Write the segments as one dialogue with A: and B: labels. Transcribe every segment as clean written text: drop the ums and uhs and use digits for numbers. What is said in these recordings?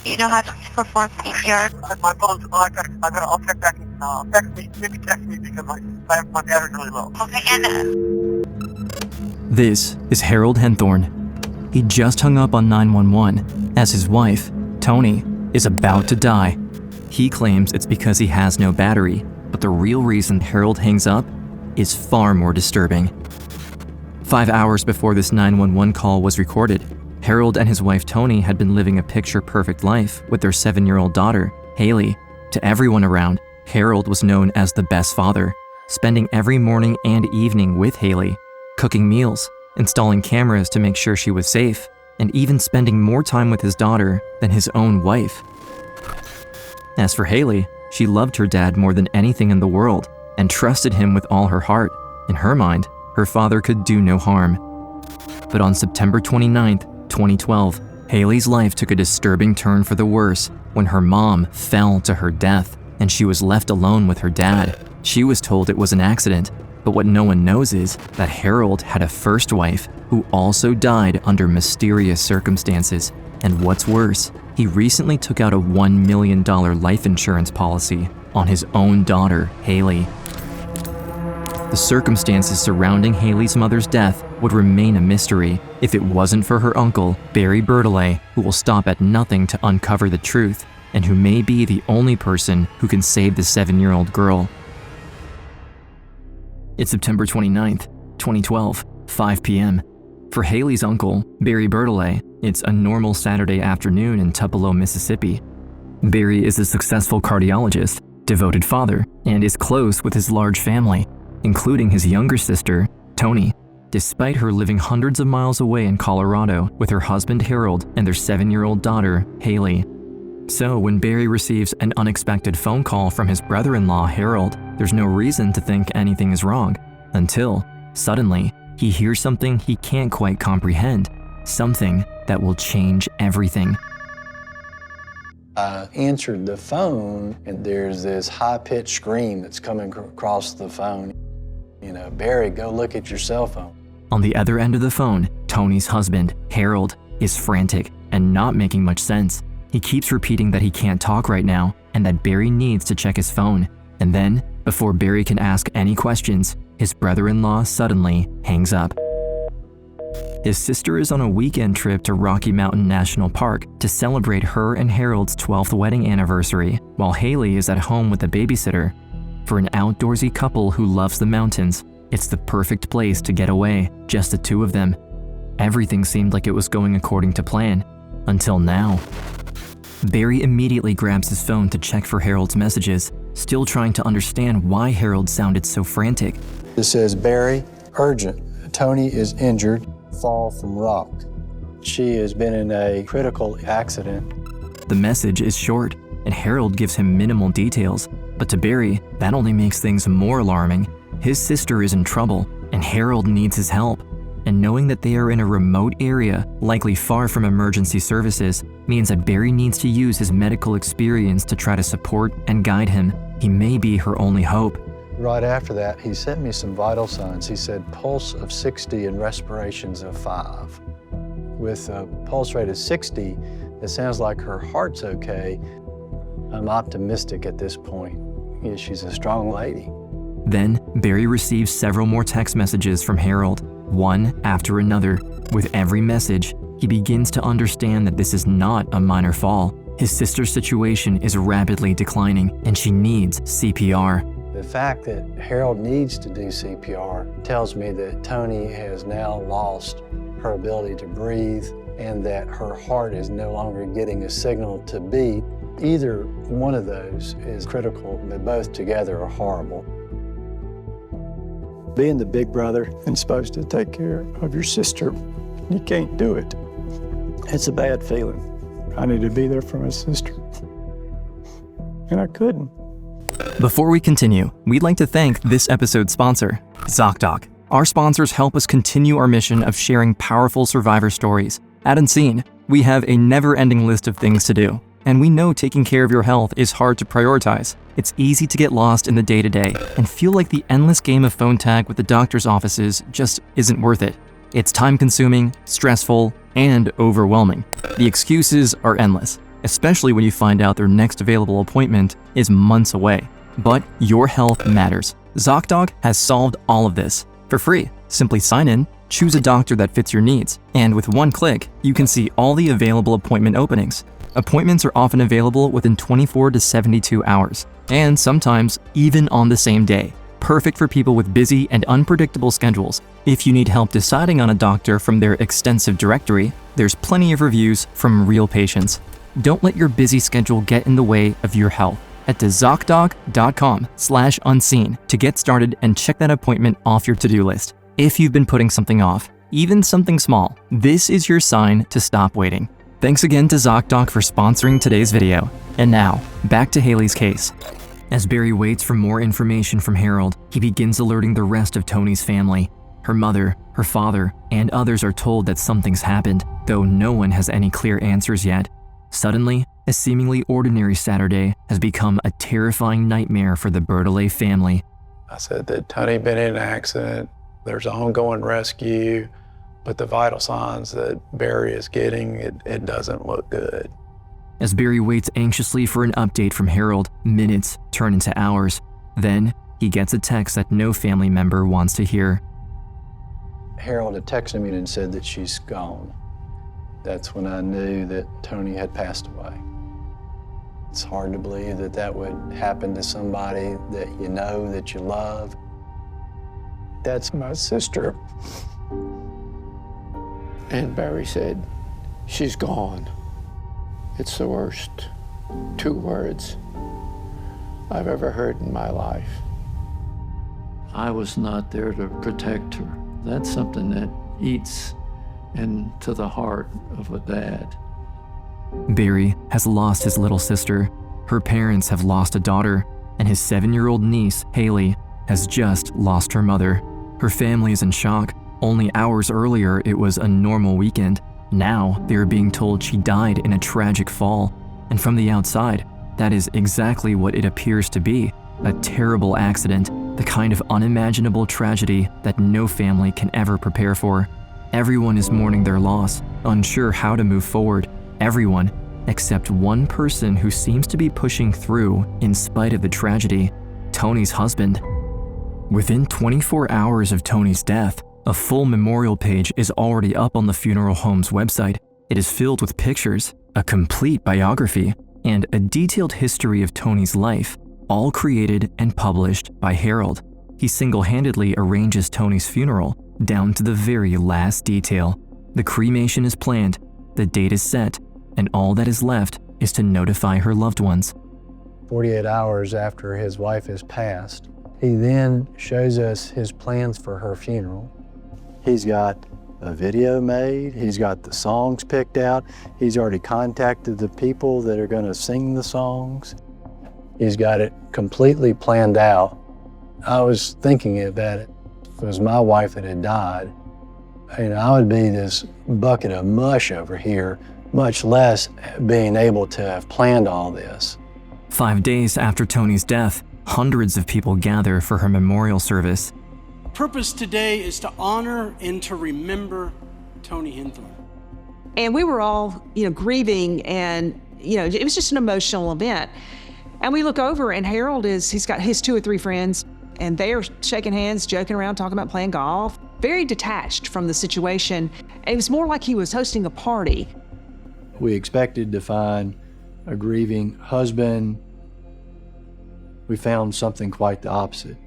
A: You know how to perform CPR?
B: My phone's on. I'll check back and text me. Maybe text me because my battery's really low.
A: Okay, and
C: This is Harold Henthorn. He just hung up on 911 as his wife, Toni, is about to die. He claims it's because he has no battery, but the real reason Harold hangs up is far more disturbing. 5 hours before this 911 call was recorded, Harold and his wife Toni had been living a picture-perfect life with their 7-year-old daughter, Haley. To everyone around, Harold was known as the best father, spending every morning and evening with Haley, cooking meals, installing cameras to make sure she was safe, and even spending more time with his daughter than his own wife. As for Haley, she loved her dad more than anything in the world and trusted him with all her heart. In her mind, her father could do no harm. But on September 29th, 2012, Haley's life took a disturbing turn for the worse when her mom fell to her death and she was left alone with her dad. She was told it was an accident, but what no one knows is that Harold had a first wife who also died under mysterious circumstances. And what's worse, he recently took out a $1 million life insurance policy on his own daughter, Haley. The circumstances surrounding Haley's mother's death would remain a mystery if it wasn't for her uncle, Barry Bertolet, who will stop at nothing to uncover the truth and who may be the only person who can save the 7-year-old girl. It's September 29th, 2012, 5 p.m. For Haley's uncle, Barry Bertolet, it's a normal Saturday afternoon in Tupelo, Mississippi. Barry is a successful cardiologist, devoted father, and is close with his large family, including his younger sister, Toni, despite her living hundreds of miles away in Colorado with her husband Harold and their 7-year-old daughter, Haley. So when Barry receives an unexpected phone call from his brother-in-law, Harold, there's no reason to think anything is wrong, until, suddenly, he hears something he can't quite comprehend, something that will change everything.
D: I answered the phone, and there's this high-pitched scream that's coming across the phone. You know, Barry, go look at your cell phone.
C: On the other end of the phone, Toni's husband, Harold, is frantic and not making much sense. He keeps repeating that he can't talk right now and that Barry needs to check his phone. And then, before Barry can ask any questions, his brother-in-law suddenly hangs up. His sister is on a weekend trip to Rocky Mountain National Park to celebrate her and Harold's 12th wedding anniversary, while Haley is at home with a babysitter. For an outdoorsy couple who loves the mountains, it's the perfect place to get away, just the two of them. Everything seemed like it was going according to plan, until now. Barry immediately grabs his phone to check for Harold's messages, still trying to understand why Harold sounded so frantic.
D: It says, Barry, urgent. Toni is injured, fall from rock. She has been in a critical accident.
C: The message is short, and Harold gives him minimal details, but to Barry, that only makes things more alarming. His sister is in trouble, and Harold needs his help. And knowing that they are in a remote area, likely far from emergency services, means that Barry needs to use his medical experience to try to support and guide him. He may be her only hope.
D: Right after that, he sent me some vital signs. He said pulse of 60 and respirations of 5. With a pulse rate of 60, it sounds like her heart's okay. I'm optimistic at this point. Yeah, she's a strong lady.
C: Then, Barry receives several more text messages from Harold, one after another. With every message, he begins to understand that this is not a minor fall. His sister's situation is rapidly declining, and she needs CPR.
D: The fact that Harold needs to do CPR tells me that Toni has now lost her ability to breathe and that her heart is no longer getting a signal to beat. Either one of those is critical, but both together are horrible.
E: Being the big brother and supposed to take care of your sister, you can't do it. It's a bad feeling. I needed to be there for my sister, and I couldn't.
C: Before we continue, we'd like to thank this episode's sponsor, ZocDoc. Our sponsors help us continue our mission of sharing powerful survivor stories. At Unseen, we have a never-ending list of things to do, and we know taking care of your health is hard to prioritize. It's easy to get lost in the day-to-day and feel like the endless game of phone tag with the doctor's offices just isn't worth it. It's time-consuming, stressful, and overwhelming. The excuses are endless. especially when you find out their next available appointment is months away. But your health matters. ZocDoc has solved all of this for free. Simply sign in, choose a doctor that fits your needs, and with one click, you can see all the available appointment openings. Appointments are often available within 24 to 72 hours, and sometimes even on the same day. Perfect for people with busy and unpredictable schedules. If you need help deciding on a doctor from their extensive directory, there's plenty of reviews from real patients. Don't let your busy schedule get in the way of your health. Head to ZocDoc.com/unseen to get started and check that appointment off your to-do list. If you've been putting something off, even something small, this is your sign to stop waiting. Thanks again to ZocDoc for sponsoring today's video. And now, back to Haley's case. As Barry waits for more information from Harold, he begins alerting the rest of Toni's family. Her mother, her father, and others are told that something's happened, though no one has any clear answers yet. Suddenly, a seemingly ordinary Saturday has become a terrifying nightmare for the Bertolet family.
D: I said that Toni been in an accident, there's ongoing rescue, but the vital signs that Barry is getting, it doesn't look good.
C: As Barry waits anxiously for an update from Harold, minutes turn into hours. Then, he gets a text that no family member wants to hear.
D: Harold had texted me and said that she's gone. That's when I knew that Toni had passed away. It's hard to believe that that would happen to somebody that you know, that you love.
E: That's my sister. And Barry said, she's gone. It's the worst 2 words I've ever heard in my life. I was not there to protect her. That's something that eats into the heart of a dad.
C: Barry has lost his little sister, her parents have lost a daughter, and his 7-year-old niece, Haley, has just lost her mother. Her family is in shock. Only hours earlier, it was a normal weekend. Now, they are being told she died in a tragic fall. And from the outside, that is exactly what it appears to be, a terrible accident, the kind of unimaginable tragedy that no family can ever prepare for. Everyone is mourning their loss, unsure how to move forward. Everyone, except one person who seems to be pushing through in spite of the tragedy, Toni's husband. Within 24 hours of Toni's death, a full memorial page is already up on the funeral home's website. It is filled with pictures, a complete biography, and a detailed history of Toni's life, all created and published by Harold. He single-handedly arranges Toni's funeral down to the very last detail. The cremation is planned, the date is set, and all that is left is to notify her loved ones.
D: 48 hours after his wife has passed, he then shows us his plans for her funeral. He's got a video made, he's got the songs picked out, he's already contacted the people that are going to sing the songs. He's got it completely planned out. I was thinking about it. If it was my wife that had died, I would be this bucket of mush over here, much less being able to have planned all this.
C: 5 days after Toni's death, hundreds of people gather for her memorial service.
F: Purpose today is to honor and to remember Toni Henthorn.
G: And we were all, grieving, and, it was just an emotional event. And we look over, and Harold he's got his 2 or 3 friends, and they are shaking hands, joking around, talking about playing golf. Very detached from the situation. It was more like he was hosting a party.
D: We expected to find a grieving husband. We found something quite the opposite.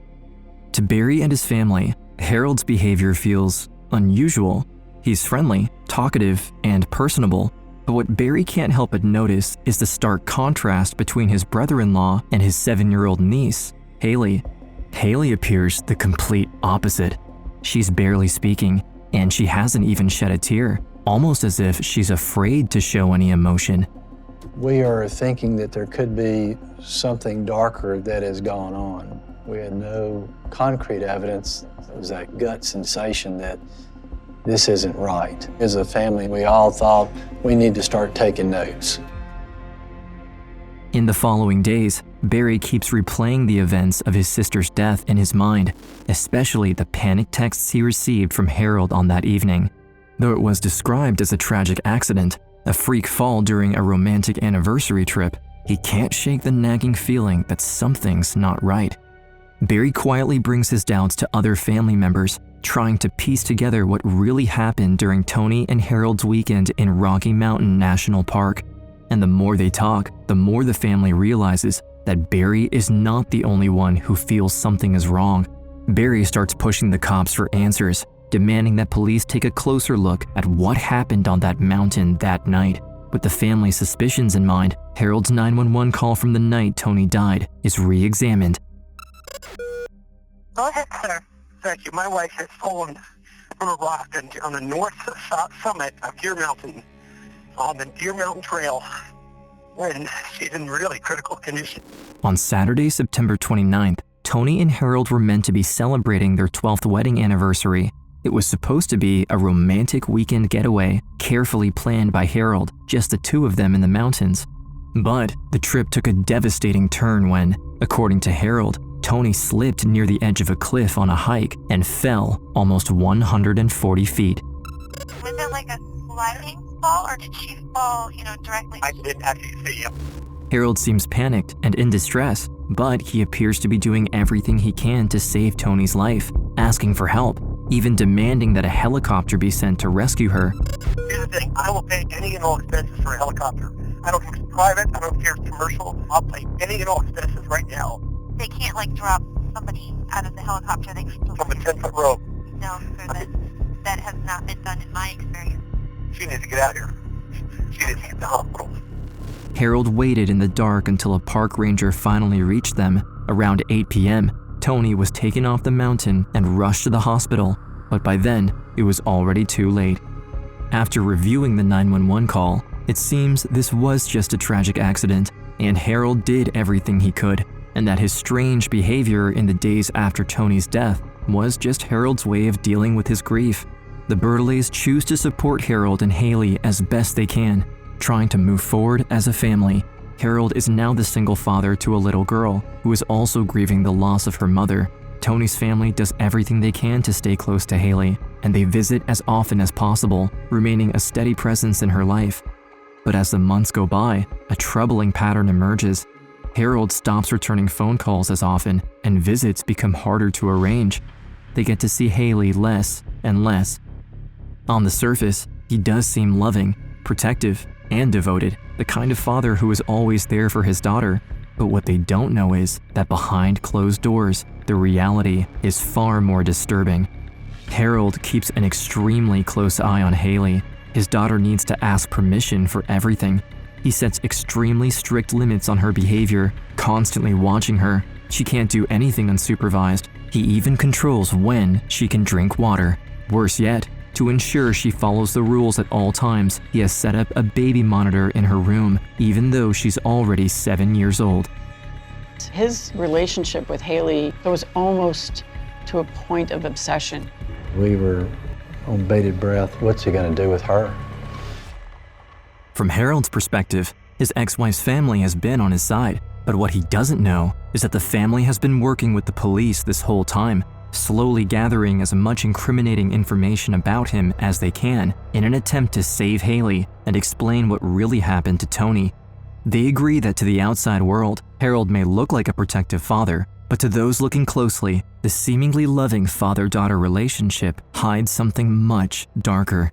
C: To Barry and his family, Harold's behavior feels unusual. He's friendly, talkative, and personable, but what Barry can't help but notice is the stark contrast between his brother-in-law and his 7-year-old niece, Haley. Haley appears the complete opposite. She's barely speaking, and she hasn't even shed a tear, almost as if she's afraid to show any emotion.
D: We are thinking that there could be something darker that has gone on. We had no concrete evidence. It was that gut sensation that this isn't right. As a family, we all thought we need to start taking notes.
C: In the following days, Barry keeps replaying the events of his sister's death in his mind, especially the panic texts he received from Harold on that evening. Though it was described as a tragic accident, A freak fall during a romantic anniversary trip, he can't shake the nagging feeling that something's not right. Barry quietly brings his doubts to other family members, trying to piece together what really happened during Toni and Harold's weekend in Rocky Mountain National Park. And the more they talk, the more the family realizes that Barry is not the only one who feels something is wrong. Barry starts pushing the cops for answers, demanding that police take a closer look at what happened on that mountain that night. With the family's suspicions in mind, Harold's 911 call from the night Toni died is re-examined.
B: Go ahead, sir. Thank you. My wife has fallen from a rock on the north summit of Deer Mountain, on the Deer Mountain Trail, when she's in really critical condition.
C: On Saturday, September 29th, Toni and Harold were meant to be celebrating their 12th wedding anniversary. It was supposed to be a romantic weekend getaway, carefully planned by Harold, just the two of them in the mountains. But the trip took a devastating turn when, according to Harold, Toni slipped near the edge of a cliff on a hike and fell almost 140 feet.
A: Was it like a sliding fall, or did she fall, directly?
B: I didn't actually see you.
C: Harold seems panicked and in distress, but he appears to be doing everything he can to save Toni's life, asking for help, even demanding that a helicopter be sent to rescue her.
B: Here's the thing. I will pay any and all expenses for a helicopter. I don't care if it's private. I don't care if it's commercial. I'll pay any and all expenses right now.
A: They can't, drop somebody out of the helicopter. They can still
B: From a 10-foot rope.
A: No, sir, that has not been done in my experience.
B: She needs to get out of here. She needs to get to the hospital.
C: Harold waited in the dark until a park ranger finally reached them. Around 8 p.m., Toni was taken off the mountain and rushed to the hospital, but by then, it was already too late. After reviewing the 911 call, it seems this was just a tragic accident, and Harold did everything he could, and that his strange behavior in the days after Toni's death was just Harold's way of dealing with his grief. The Bertolets choose to support Harold and Haley as best they can, trying to move forward as a family. Harold is now the single father to a little girl who is also grieving the loss of her mother. Toni's family does everything they can to stay close to Haley, and they visit as often as possible, remaining a steady presence in her life. But as the months go by, a troubling pattern emerges. Harold stops returning phone calls as often, and visits become harder to arrange. They get to see Haley less and less. On the surface, he does seem loving, protective, and devoted, the kind of father who is always there for his daughter. But what they don't know is that behind closed doors, the reality is far more disturbing. Harold keeps an extremely close eye on Haley. His daughter needs to ask permission for everything. He sets extremely strict limits on her behavior, constantly watching her. She can't do anything unsupervised. He even controls when she can drink water. Worse yet, to ensure she follows the rules at all times, he has set up a baby monitor in her room, even though she's already 7 years old.
H: His relationship with Haley goes almost to a point of obsession.
D: We were on bated breath. What's he going to do with her?
C: From Harold's perspective, his ex-wife's family has been on his side, but what he doesn't know is that the family has been working with the police this whole time, slowly gathering as much incriminating information about him as they can in an attempt to save Haley and explain what really happened to Toni. They agree that to the outside world, Harold may look like a protective father, but to those looking closely, the seemingly loving father-daughter relationship hides something much darker.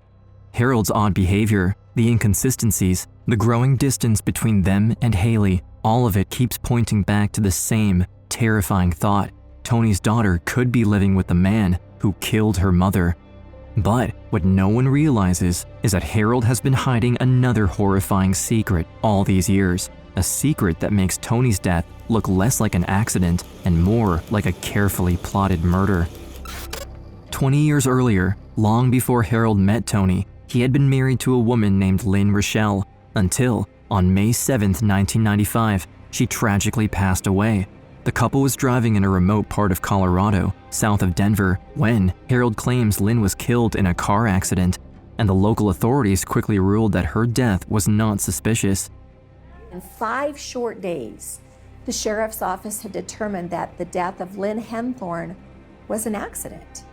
C: Harold's odd behavior, the inconsistencies, the growing distance between them and Haley, all of it keeps pointing back to the same terrifying thought. Toni's daughter could be living with the man who killed her mother. But what no one realizes is that Harold has been hiding another horrifying secret all these years, a secret that makes Toni's death look less like an accident and more like a carefully plotted murder. 20 years earlier, long before Harold met Toni, he had been married to a woman named Lynn Rochelle until, on May 7, 1995, she tragically passed away. The couple was driving in a remote part of Colorado, south of Denver, when Harold claims Lynn was killed in a car accident, and the local authorities quickly ruled that her death was not suspicious.
I: In 5 short days, the sheriff's office had determined that the death of Lynn Henthorn was an accident.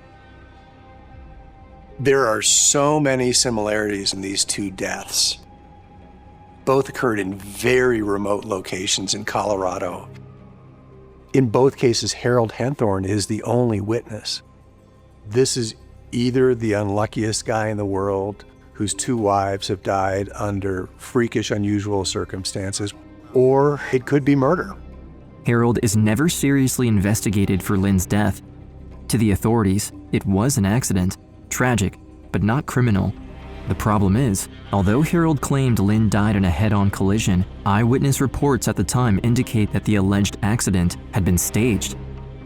J: There are so many similarities in these two deaths. both occurred in very remote locations in Colorado. In both cases, Harold Henthorn is the only witness. This is either the unluckiest guy in the world whose 2 wives have died under freakish, unusual circumstances, or it could be murder.
C: Harold is never seriously investigated for Lynn's death. To the authorities, it was an accident, tragic, but not criminal. The problem is, although Harold claimed Lynn died in a head-on collision, eyewitness reports at the time indicate that the alleged accident had been staged,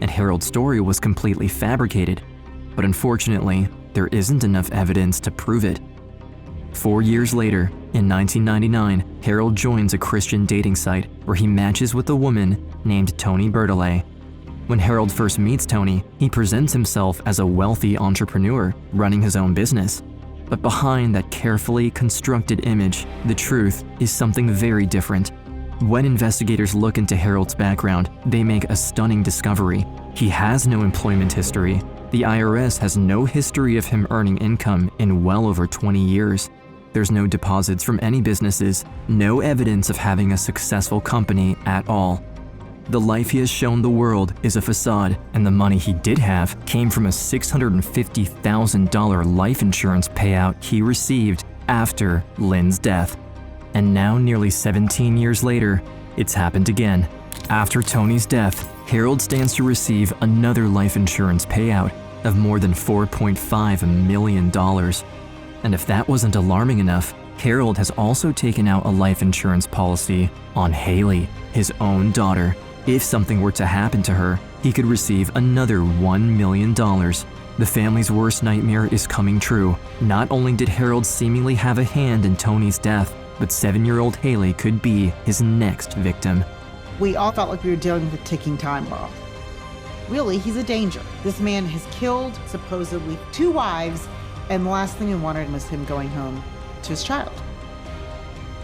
C: and Harold's story was completely fabricated. But unfortunately, there isn't enough evidence to prove it. 4 years later, in 1999, Harold joins a Christian dating site where he matches with a woman named Toni Bertolet. When Harold first meets Toni, he presents himself as a wealthy entrepreneur running his own business. But behind that carefully constructed image, the truth is something very different. When investigators look into Harold's background, they make a stunning discovery. He has no employment history. The IRS has no history of him earning income in well over 20 years. There's no deposits from any businesses, no evidence of having a successful company at all. The life he has shown the world is a facade, and the money he did have came from a $650,000 life insurance payout he received after Lynn's death. And now, nearly 17 years later, it's happened again. After Toni's death, Harold stands to receive another life insurance payout of more than $4.5 million. And if that wasn't alarming enough, Harold has also taken out a life insurance policy on Haley, his own daughter. If something were to happen to her, he could receive another $1 million. The family's worst nightmare is coming true. Not only did Harold seemingly have a hand in Toni's death, but 7-year-old Haley could be his next victim.
K: We all felt like we were dealing with a ticking time bomb. Really, he's a danger. This man has killed supposedly 2 wives, and the last thing we wanted was him going home to his child.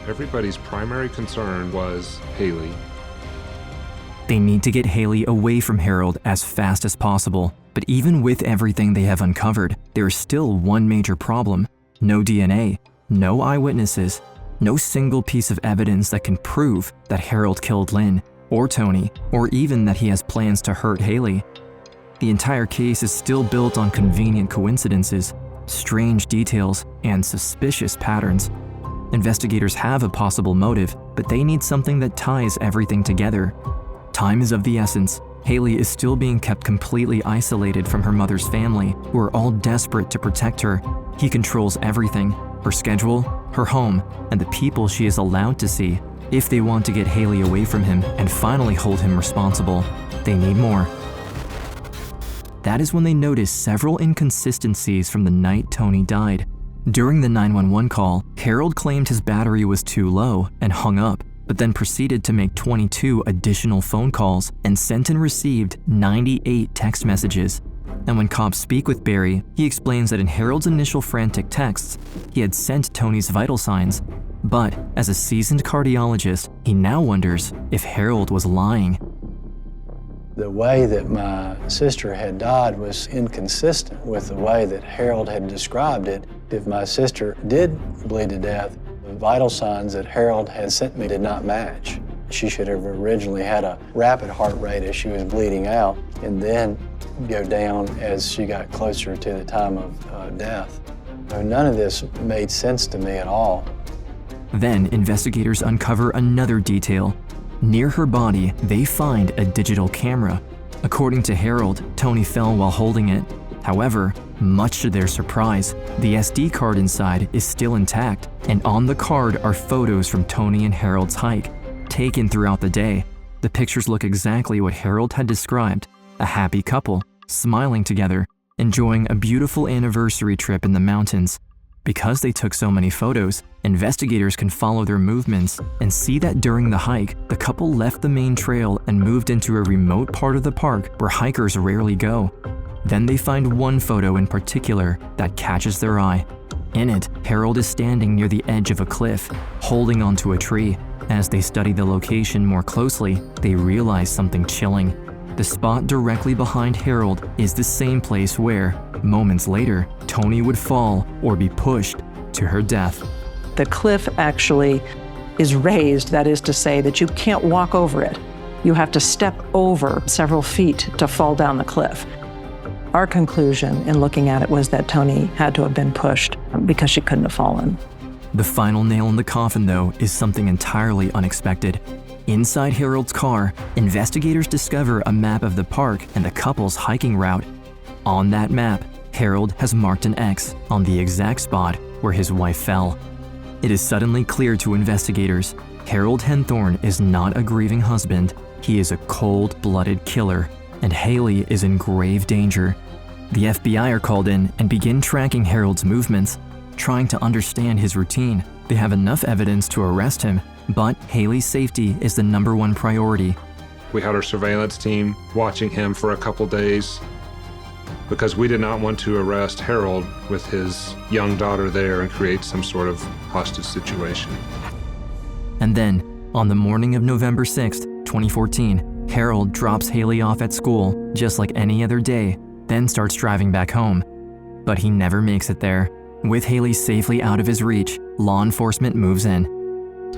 L: Everybody's primary concern was Haley.
C: They need to get Haley away from Harold as fast as possible. But even with everything they have uncovered, there is still one major problem. No DNA, no eyewitnesses, no single piece of evidence that can prove that Harold killed Lynn, or Toni, or even that he has plans to hurt Haley. The entire case is still built on convenient coincidences, strange details, and suspicious patterns. Investigators have a possible motive, but they need something that ties everything together. Time is of the essence. Haley is still being kept completely isolated from her mother's family, who are all desperate to protect her. He controls everything, her schedule, her home, and the people she is allowed to see. If they want to get Haley away from him and finally hold him responsible, they need more. That is when they notice several inconsistencies from the night Toni died. During the 911 call, Harold claimed his battery was too low and hung up, but then proceeded to make 22 additional phone calls and sent and received 98 text messages. And when cops speak with Barry, he explains that in Harold's initial frantic texts, he had sent Toni's vital signs. But as a seasoned cardiologist, he now wonders if Harold was lying.
D: The way that my sister had died was inconsistent with the way that Harold had described it. If my sister did bleed to death, the vital signs that Harold had sent me did not match. She should have originally had a rapid heart rate as she was bleeding out and then go down as she got closer to the time of death. None of this made sense to me at all.
C: Then investigators uncover another detail. Near her body, they find a digital camera. According to Harold, Toni fell while holding it. However, much to their surprise, the SD card inside is still intact, and on the card are photos from Toni and Harold's hike, taken throughout the day. The pictures look exactly what Harold had described: a happy couple, smiling together, enjoying a beautiful anniversary trip in the mountains. Because they took so many photos, investigators can follow their movements and see that during the hike, the couple left the main trail and moved into a remote part of the park where hikers rarely go. Then they find one photo in particular that catches their eye. In it, Harold is standing near the edge of a cliff, holding onto a tree. As they study the location more closely, they realize something chilling. The spot directly behind Harold is the same place where, moments later, Toni would fall or be pushed to her death.
M: The cliff actually
H: is raised, that is to say that you can't walk over it. You have to step over several feet to fall down the cliff. Our conclusion in looking at it was that Toni had to have been pushed because she couldn't have fallen.
C: The final nail in the coffin, though, is something entirely unexpected. Inside Harold's car, investigators discover a map of the park and the couple's hiking route. On that map, Harold has marked an X on the exact spot where his wife fell. It is suddenly clear to investigators, Harold Henthorn is not a grieving husband, he is a cold-blooded killer, and Haley is in grave danger. The FBI are called in and begin tracking Harold's movements, trying to understand his routine. They have enough evidence to arrest him, but Haley's safety is the #1 priority.
L: We had our surveillance team watching him for a couple days because we did not want to arrest Harold with his young daughter there and create some sort of hostage situation.
C: And then, on the morning of November 6th, 2014, Harold drops Haley off at school just like any other day, then starts driving back home. But he never makes it there. With Haley safely out of his reach, law enforcement moves in.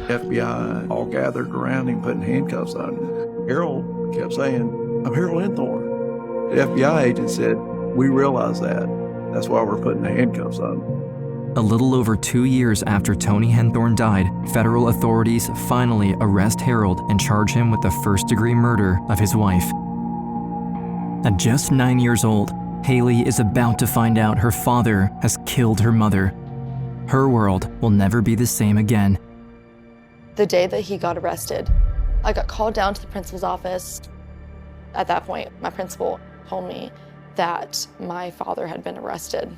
M: FBI all gathered around him, putting handcuffs on him. Harold kept saying, "I'm Harold Henthorn." The FBI agent said, "We realize that. That's why we're putting the handcuffs on him."
C: A little over 2 years after Toni Henthorn died, federal authorities finally arrest Harold and charge him with the first-degree murder of his wife. At just 9 years old, Haley is about to find out her father has killed her mother. Her world will never be the same again.
N: The day that he got arrested, I got called down to the principal's office. At that point, my principal told me that my father had been arrested.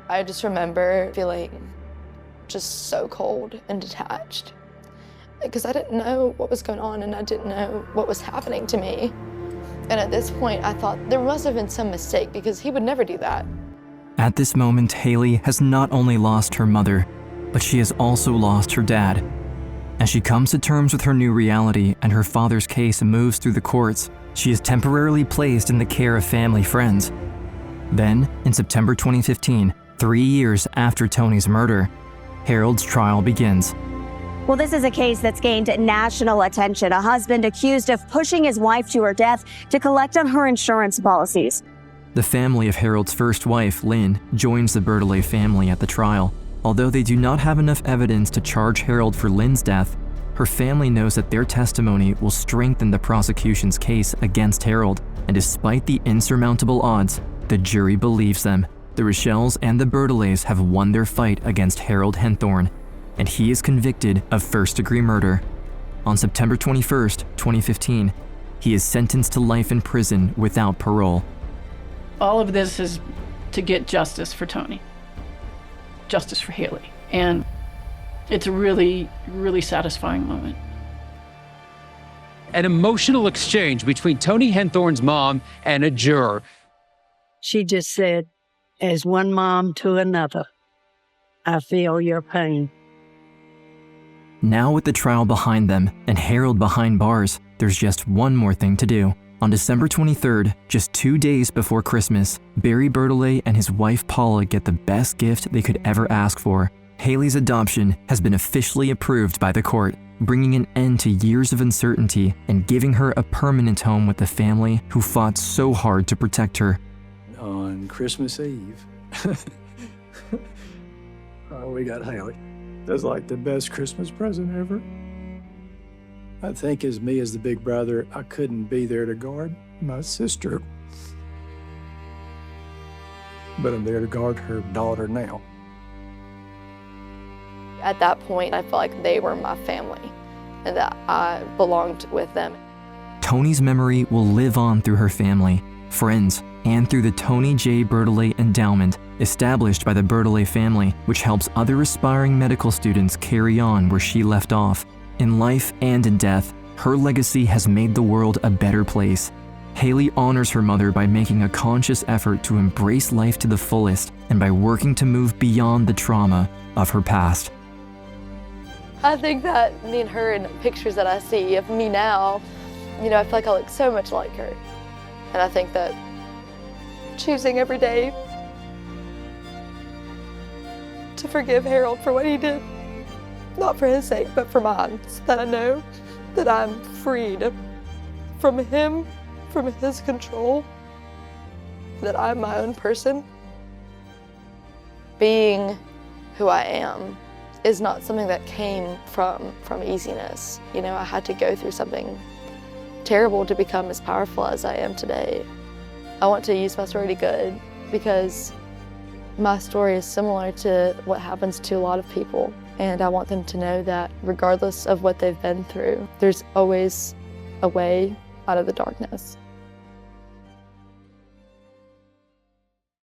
N: I just remember feeling just so cold and detached because I didn't know what was going on and I didn't know what was happening to me. And at this point, I thought there must have been some mistake because he would never do that.
C: At this moment, Haley has not only lost her mother, but she has also lost her dad. As she comes to terms with her new reality and her father's case moves through the courts, she is temporarily placed in the care of family friends. Then, in September 2015, 3 years after Toni's murder, Harold's trial begins.
O: Well, this is a case that's gained national attention. A husband accused of pushing his wife to her death to collect on her insurance policies.
C: The family of Harold's first wife, Lynn, joins the Bertolet family at the trial. Although they do not have enough evidence to charge Harold for Lynn's death, her family knows that their testimony will strengthen the prosecution's case against Harold, and despite the insurmountable odds, the jury believes them. The Rochelles and the Bertolets have won their fight against Harold Henthorn, and he is convicted of first-degree murder. On September 21st, 2015, he is sentenced to life in prison without parole.
P: All of this is to get justice for Toni, justice for Haley, and it's a really, really satisfying moment.
Q: An emotional exchange between Toni Henthorn's mom and a juror.
R: She just said, as one mom to another, I feel your pain.
C: Now with the trial behind them and Harold behind bars, there's just one more thing to do. On December 23rd, just 2 days before Christmas, Barry Bertolet and his wife Paula get the best gift they could ever ask for. Haley's adoption has been officially approved by the court, bringing an end to years of uncertainty and giving her a permanent home with the family who fought so hard to protect her.
D: On Christmas Eve, we got Haley. That's like the best Christmas present ever. I think as me as the big brother, I couldn't be there to guard my sister. But I'm there to guard her daughter now.
N: At that point, I felt like they were my family and that I belonged with them.
C: Toni's memory will live on through her family, friends, and through the Toni J. Bertolet Endowment, established by the Bertolet family, which helps other aspiring medical students carry on where she left off. In life and in death, her legacy has made the world a better place. Haley honors her mother by making a conscious effort to embrace life to the fullest and by working to move beyond the trauma of her past.
N: I think that me and her in pictures that I see of me now, I feel like I look so much like her. And I think that choosing every day to forgive Harold for what he did not for his sake, but for mine, so that I know that I'm freed from him, from his control, that I'm my own person. Being who I am is not something that came from easiness. You know, I had to go through something terrible to become as powerful as I am today. I want to use my story to good because my story is similar to what happens to a lot of people. And I want them to know that regardless of what they've been through, there's always a way out of the darkness.